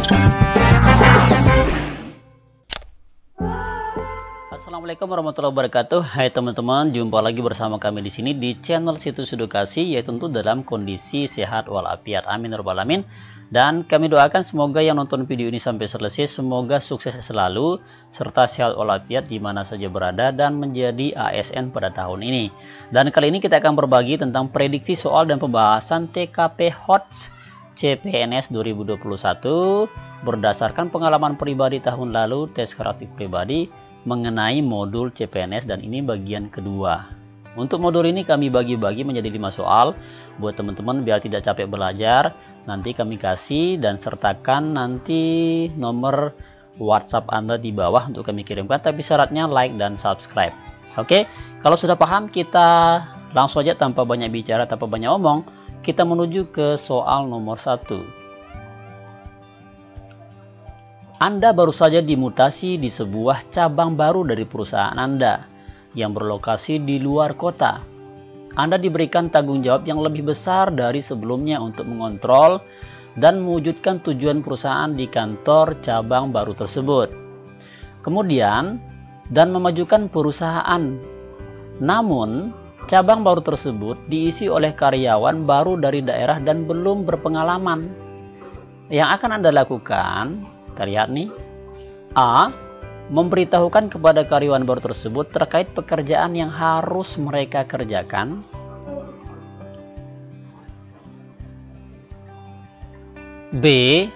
sekarang. Assalamualaikum warahmatullahi wabarakatuh. Hai teman-teman, jumpa lagi bersama kami di sini di channel Situs Edukasi, yaitu tentu dalam kondisi sehat walafiat. Amin ya rabbal alamin. Dan kami doakan semoga yang nonton video ini sampai selesai semoga sukses selalu serta sehat walafiat di mana saja berada dan menjadi ASN pada tahun ini. Dan kali ini kita akan berbagi tentang prediksi soal dan pembahasan TKP HOTS CPNS 2021 berdasarkan pengalaman pribadi tahun lalu tes kreatif pribadi mengenai modul CPNS, dan ini bagian kedua. Untuk modul ini kami bagi-bagi menjadi 5 soal buat teman-teman biar tidak capek belajar. Nanti kami kasih dan sertakan nanti nomor WhatsApp Anda di bawah untuk kami kirimkan, tapi syaratnya like dan subscribe. Oke, kalau sudah paham kita langsung aja tanpa banyak bicara, tanpa banyak omong, kita menuju ke soal nomor 1. Anda baru saja dimutasi di sebuah cabang baru dari perusahaan Anda yang berlokasi di luar kota. Anda diberikan tanggung jawab yang lebih besar dari sebelumnya untuk mengontrol dan mewujudkan tujuan perusahaan di kantor cabang baru tersebut. Kemudian, dan memajukan perusahaan. Namun, cabang baru tersebut diisi oleh karyawan baru dari daerah dan belum berpengalaman. Yang akan Anda lakukan, kita lihat nih. A. Memberitahukan kepada karyawan baru tersebut terkait pekerjaan yang harus mereka kerjakan. B.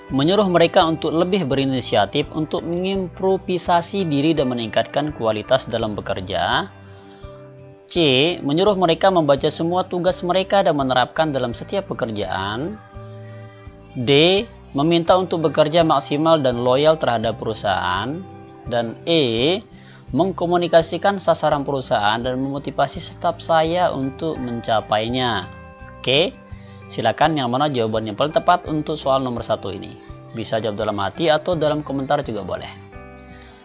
Menyuruh mereka untuk lebih berinisiatif untuk mengimprovisasi diri dan meningkatkan kualitas dalam bekerja. C. Menyuruh mereka membaca semua tugas mereka dan menerapkan dalam setiap pekerjaan. D. Meminta untuk bekerja maksimal dan loyal terhadap perusahaan. Dan E. Mengkomunikasikan sasaran perusahaan dan memotivasi staf saya untuk mencapainya. Oke, silakan yang mana jawaban yang paling tepat untuk soal nomor 1 ini. Bisa jawab dalam hati atau dalam komentar juga boleh.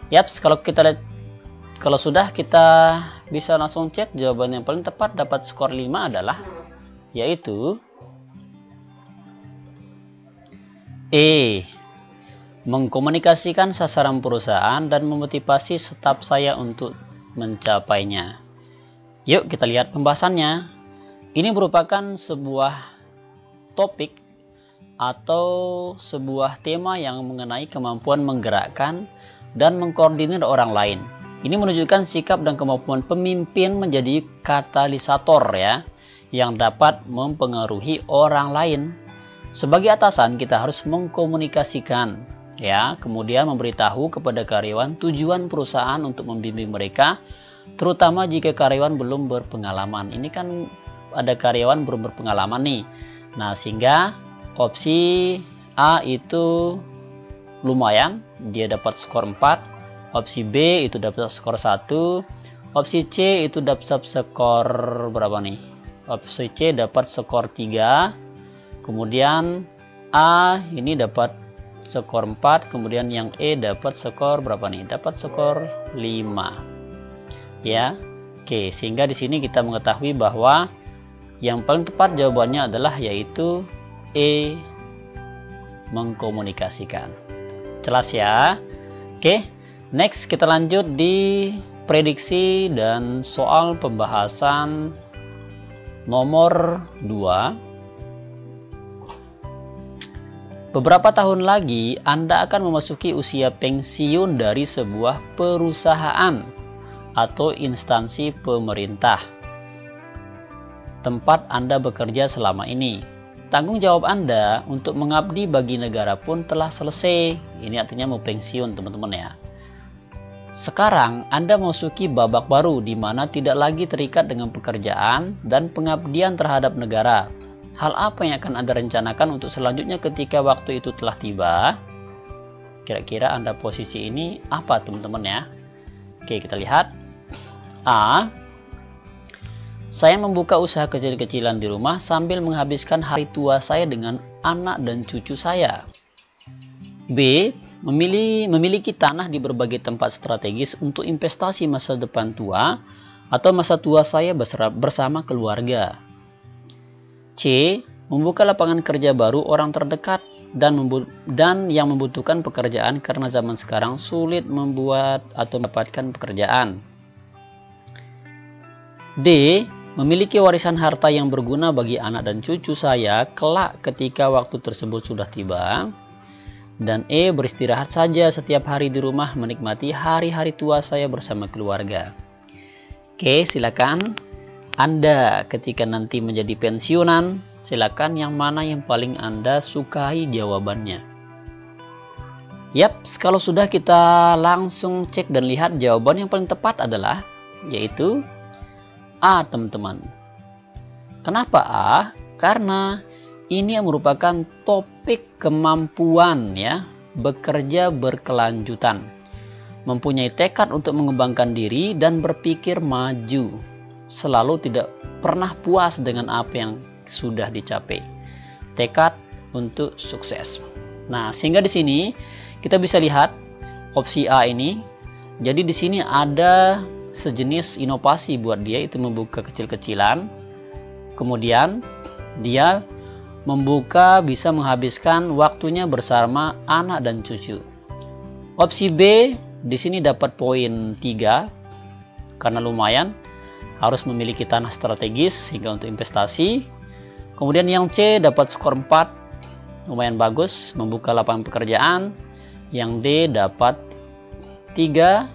Yaps, kalau sudah kita bisa langsung cek jawaban yang paling tepat dapat skor 5 adalah yaitu E. Mengkomunikasikan sasaran perusahaan dan memotivasi staf saya untuk mencapainya. Yuk kita lihat pembahasannya. Ini merupakan sebuah topik atau sebuah tema yang mengenai kemampuan menggerakkan dan mengkoordinir orang lain. Ini menunjukkan sikap dan kemampuan pemimpin menjadi katalisator ya, yang dapat mempengaruhi orang lain. Sebagai atasan kita harus mengkomunikasikan ya, kemudian memberitahu kepada karyawan tujuan perusahaan untuk membimbing mereka, terutama jika karyawan belum berpengalaman. Ini kan ada karyawan belum berpengalaman nih. Nah, sehingga opsi A itu lumayan, dia dapat skor 4. Opsi B itu dapat skor 1. Opsi C itu dapat skor berapa nih? Opsi C dapat skor 3. Kemudian A ini dapat skor 4, kemudian yang E dapat skor berapa nih? Dapat skor 5. Ya. Oke, sehingga di sini kita mengetahui bahwa yang paling tepat jawabannya adalah yaitu E, mengkomunikasikan. Jelas ya? Oke, next kita lanjut di prediksi dan soal pembahasan nomor 2. Beberapa tahun lagi, Anda akan memasuki usia pensiun dari sebuah perusahaan atau instansi pemerintah tempat Anda bekerja selama ini. Tanggung jawab Anda untuk mengabdi bagi negara pun telah selesai. Ini artinya mau pensiun, teman-teman ya. Sekarang Anda memasuki babak baru di mana tidak lagi terikat dengan pekerjaan dan pengabdian terhadap negara. Hal apa yang akan Anda rencanakan untuk selanjutnya ketika waktu itu telah tiba? Kira-kira Anda posisi ini apa, teman-teman ya? Oke, kita lihat. A. Saya membuka usaha kecil-kecilan di rumah sambil menghabiskan hari tua saya dengan anak dan cucu saya. B. Memiliki tanah di berbagai tempat strategis untuk investasi masa depan tua atau masa tua saya bersama keluarga. C. Membuka lapangan kerja baru orang terdekat dan yang membutuhkan pekerjaan karena zaman sekarang sulit membuat atau mendapatkan pekerjaan. D. Memiliki warisan harta yang berguna bagi anak dan cucu saya kelak ketika waktu tersebut sudah tiba. Dan E. Beristirahat saja setiap hari di rumah menikmati hari-hari tua saya bersama keluarga. Oke, silakan Anda ketika nanti menjadi pensiunan, silakan yang mana yang paling Anda sukai jawabannya. Yap, kalau sudah kita langsung cek dan lihat jawaban yang paling tepat adalah yaitu A, teman-teman. Kenapa A? Karena ini merupakan topik kemampuan ya, bekerja berkelanjutan, mempunyai tekad untuk mengembangkan diri dan berpikir maju, selalu tidak pernah puas dengan apa yang sudah dicapai. Tekad untuk sukses. Nah, sehingga di sini kita bisa lihat opsi A ini. Jadi di sini ada sejenis inovasi buat dia, itu membuka kecil-kecilan. Kemudian dia membuka bisa menghabiskan waktunya bersama anak dan cucu. Opsi B di sini dapat poin 3 karena lumayan, harus memiliki tanah strategis hingga untuk investasi. Kemudian yang C dapat skor 4, lumayan bagus, membuka lapangan pekerjaan. Yang D dapat 3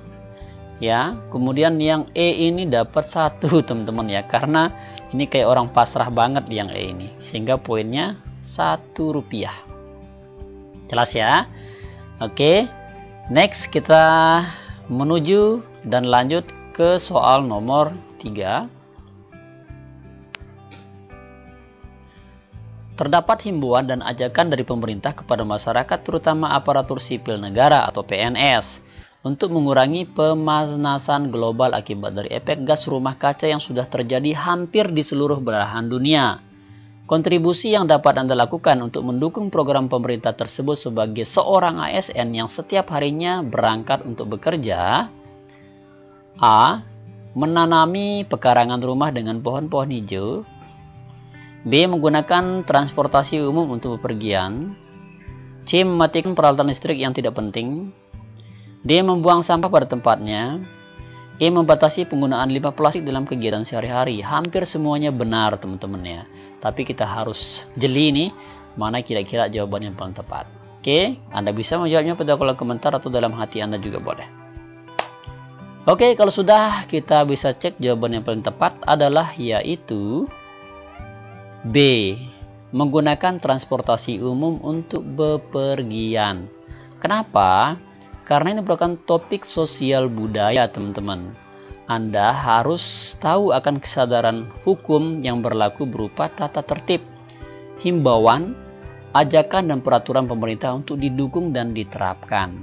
ya. Kemudian yang E ini dapat 1 teman-teman ya, karena ini kayak orang pasrah banget yang E ini, sehingga poinnya Rp1. Jelas ya? Oke, next kita menuju dan lanjut ke soal nomor 3. Terdapat himbauan dan ajakan dari pemerintah kepada masyarakat, terutama aparatur sipil negara atau PNS, untuk mengurangi pemanasan global akibat dari efek gas rumah kaca yang sudah terjadi hampir di seluruh belahan dunia. Kontribusi yang dapat Anda lakukan untuk mendukung program pemerintah tersebut sebagai seorang ASN yang setiap harinya berangkat untuk bekerja. A. Menanami pekarangan rumah dengan pohon-pohon hijau. B. Menggunakan transportasi umum untuk bepergian. C. Mematikan peralatan listrik yang tidak penting. D. Membuang sampah pada tempatnya. E. Membatasi penggunaan limbah plastik dalam kegiatan sehari-hari. Hampir semuanya benar teman-teman ya, tapi kita harus jeli nih mana kira-kira jawaban yang paling tepat. Oke, Anda bisa menjawabnya pada kolom komentar atau dalam hati Anda juga boleh. Oke, kalau sudah, kita bisa cek jawaban yang paling tepat adalah yaitu B. Menggunakan transportasi umum untuk bepergian. Kenapa? Karena ini merupakan topik sosial budaya teman-teman. Anda harus tahu akan kesadaran hukum yang berlaku berupa tata tertib, himbauan, ajakan dan peraturan pemerintah untuk didukung dan diterapkan.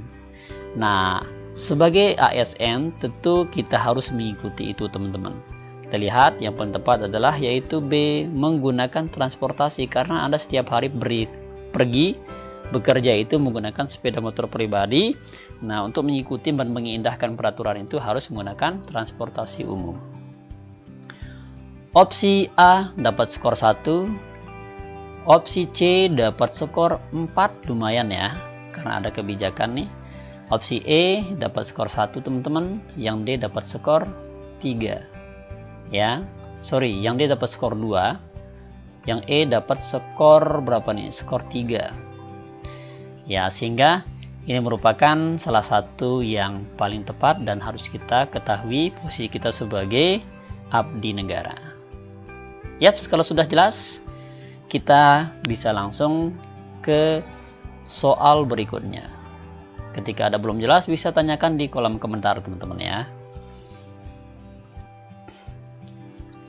Nah, sebagai ASN tentu kita harus mengikuti itu teman-teman. Kita lihat yang paling tepat adalah yaitu B. Menggunakan transportasi, karena Anda setiap hari pergi bekerja itu menggunakan sepeda motor pribadi. Nah, untuk mengikuti dan mengindahkan peraturan itu harus menggunakan transportasi umum. Opsi A dapat skor 1. Opsi C dapat skor 4, lumayan ya, karena ada kebijakan nih. Opsi E dapat skor 1 teman-teman, yang D dapat skor 3. Ya, sorry, yang D dapat skor 2, yang E dapat skor berapa nih? Skor 3. Ya, sehingga ini merupakan salah satu yang paling tepat dan harus kita ketahui posisi kita sebagai abdi negara. Yap, kalau sudah jelas, kita bisa langsung ke soal berikutnya. Ketika ada belum jelas, bisa tanyakan di kolom komentar teman-teman ya.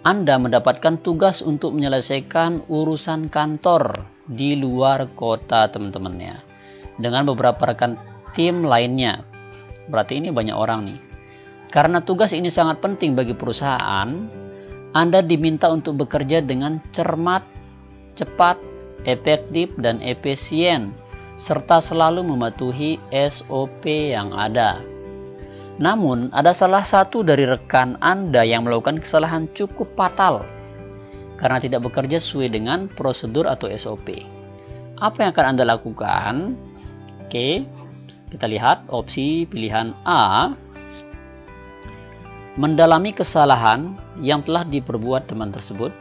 Anda mendapatkan tugas untuk menyelesaikan urusan kantor di luar kota teman-teman ya, dengan beberapa rekan tim lainnya. Berarti ini banyak orang nih. Karena tugas ini sangat penting bagi perusahaan, Anda diminta untuk bekerja dengan cermat, cepat, efektif, dan efisien, serta selalu mematuhi SOP yang ada. Namun, ada salah satu dari rekan Anda yang melakukan kesalahan cukup fatal karena tidak bekerja sesuai dengan prosedur atau SOP. Apa yang akan Anda lakukan? Oke, kita lihat opsi pilihan A. Mendalami kesalahan yang telah diperbuat teman tersebut.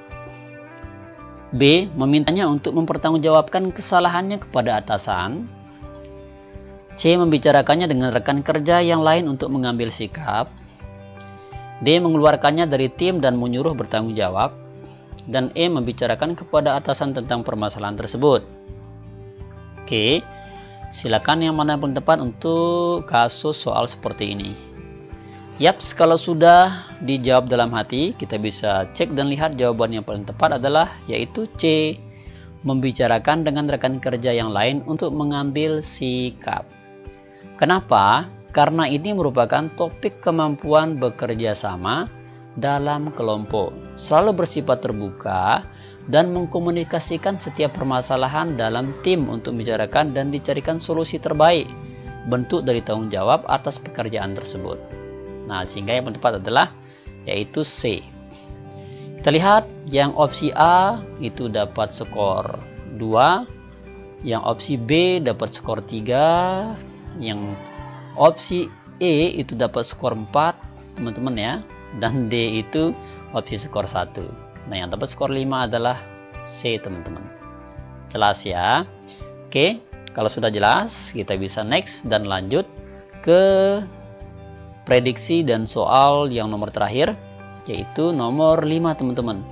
B. Memintanya untuk mempertanggungjawabkan kesalahannya kepada atasan. C. Membicarakannya dengan rekan kerja yang lain untuk mengambil sikap. D. Mengeluarkannya dari tim dan menyuruh bertanggung jawab. Dan E. Membicarakan kepada atasan tentang permasalahan tersebut. Oke, silakan yang mana yang paling tepat untuk kasus soal seperti ini. Yaps, kalau sudah dijawab dalam hati, kita bisa cek dan lihat jawaban yang paling tepat adalah yaitu C. Membicarakan dengan rekan kerja yang lain untuk mengambil sikap. Kenapa? Karena ini merupakan topik kemampuan bekerja sama dalam kelompok. Selalu bersifat terbuka dan mengkomunikasikan setiap permasalahan dalam tim untuk membicarakan dan dicarikan solusi terbaik. Bentuk dari tanggung jawab atas pekerjaan tersebut. Nah, sehingga yang tepat adalah yaitu C. Kita lihat yang opsi A itu dapat skor 2, yang opsi B dapat skor 3, yang opsi E itu dapat skor 4, teman-teman ya, dan D itu opsi skor 1. Nah, yang dapat skor 5 adalah C, teman-teman. Jelas ya? Oke, kalau sudah jelas, kita bisa next dan lanjut ke prediksi dan soal yang nomor terakhir, yaitu nomor 5, teman-teman.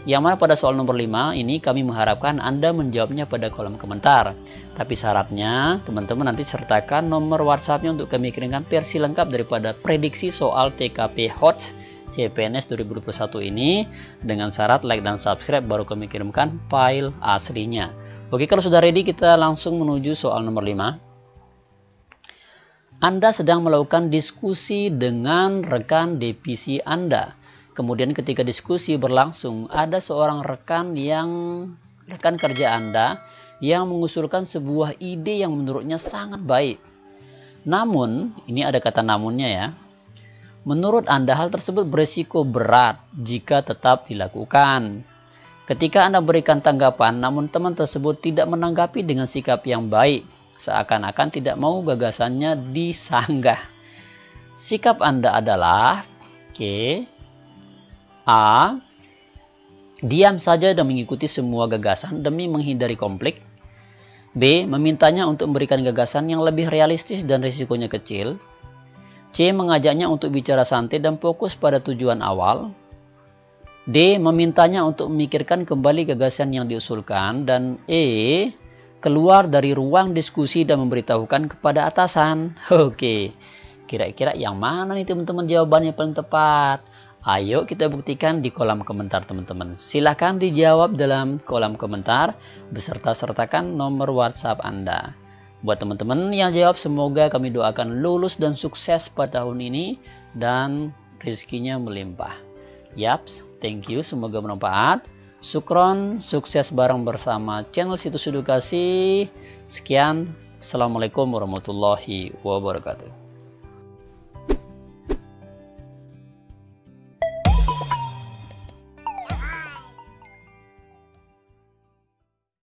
Yang mana pada soal nomor 5 ini kami mengharapkan Anda menjawabnya pada kolom komentar. Tapi syaratnya teman-teman nanti sertakan nomor WhatsApp-nya untuk kami kirimkan versi lengkap daripada prediksi soal TKP Hot CPNS 2021 ini. Dengan syarat like dan subscribe baru kami kirimkan file aslinya. Oke, kalau sudah ready kita langsung menuju soal nomor 5. Anda sedang melakukan diskusi dengan rekan divisi Anda. Kemudian ketika diskusi berlangsung, ada seorang rekan kerja Anda yang mengusulkan sebuah ide yang menurutnya sangat baik. Namun, ini ada kata namunnya ya. Menurut Anda hal tersebut berisiko berat jika tetap dilakukan. Ketika Anda berikan tanggapan, namun teman tersebut tidak menanggapi dengan sikap yang baik, seakan-akan tidak mau gagasannya disanggah. Sikap Anda adalah A. Diam saja dan mengikuti semua gagasan demi menghindari konflik. B. Memintanya untuk memberikan gagasan yang lebih realistis dan risikonya kecil. C. Mengajaknya untuk bicara santai dan fokus pada tujuan awal. D. Memintanya untuk memikirkan kembali gagasan yang diusulkan. Dan E. Keluar dari ruang diskusi dan memberitahukan kepada atasan. Oke, kira-kira yang mana nih teman-teman jawabannya paling tepat? Ayo kita buktikan di kolom komentar teman-teman. Silahkan dijawab dalam kolom komentar beserta sertakan nomor WhatsApp Anda. Buat teman-teman yang jawab, semoga kami doakan lulus dan sukses pada tahun ini dan rezekinya melimpah. Yaps, thank you, semoga bermanfaat. Syukron, sukses bareng bersama channel Situs Edukasi. Sekian, assalamualaikum warahmatullahi wabarakatuh.